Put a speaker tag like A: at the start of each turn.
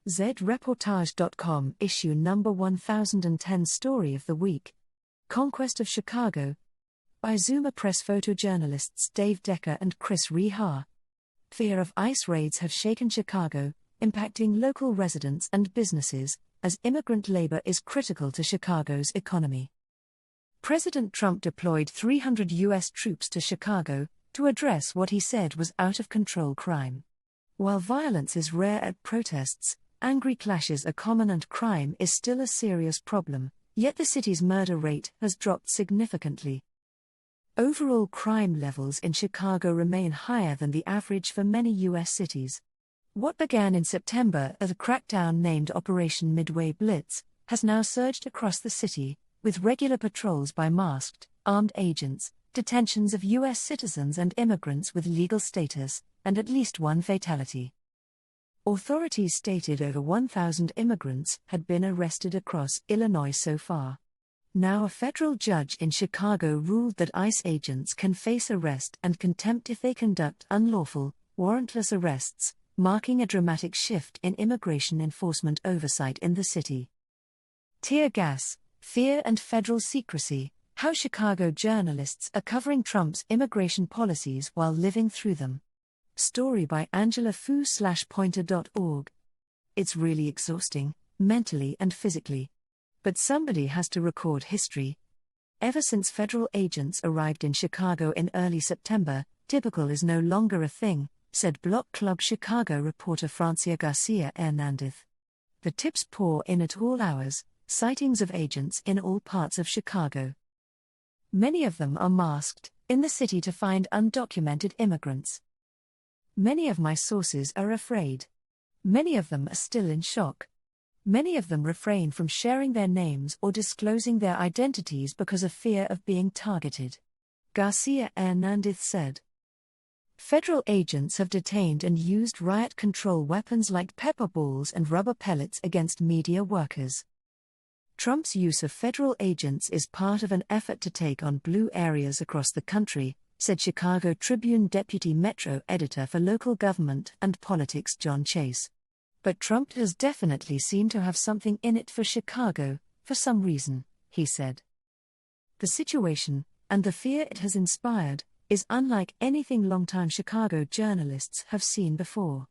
A: zReportage.com issue number 1010 story of the week. Conquest of Chicago. By ZUMA Press photojournalists Dave Decker and Chris RIHA. Fear of ICE raids have shaken Chicago, impacting local residents and businesses, as immigrant labor is critical to Chicago's economy. President Trump deployed 300 U.S. troops to Chicago to address what he said was out-of-control crime. While violence is rare at protests, angry clashes are common and crime is still a serious problem, yet the city's murder rate has dropped significantly. Overall crime levels in Chicago remain higher than the average for many U.S. cities. What began in September as a crackdown named Operation Midway Blitz has now surged across the city, with regular patrols by masked, armed agents, detentions of U.S. citizens and immigrants with legal status, and at least one fatality. Authorities stated over 1,000 immigrants had been arrested across Illinois so far. Now a federal judge in Chicago ruled that ICE agents can face arrest and contempt if they conduct unlawful, warrantless arrests, marking a dramatic shift in immigration enforcement oversight in the city. Tear gas, fear and federal secrecy: how Chicago journalists are covering Trump's immigration policies while living through them. Story by Angela Fu/Pointer.org. It's really exhausting, mentally and physically. But somebody has to record history. Ever since federal agents arrived in Chicago in early September, typical is no longer a thing, said Block Club Chicago reporter Francia Garcia Hernandez. The tips pour in at all hours, sightings of agents in all parts of Chicago. Many of them are masked, in the city to find undocumented immigrants. Many of my sources are afraid. Many of them are still in shock. Many of them refrain from sharing their names or disclosing their identities because of fear of being targeted. Garcia Hernandez said. Federal agents have detained and used riot control weapons like pepper balls and rubber pellets against media workers. Trump's use of federal agents is part of an effort to take on blue areas across the country, said Chicago Tribune deputy Metro editor for local government and politics John Chase. But Trump has definitely seemed to have something in it for Chicago, for some reason, he said. The situation, and the fear it has inspired, is unlike anything longtime Chicago journalists have seen before.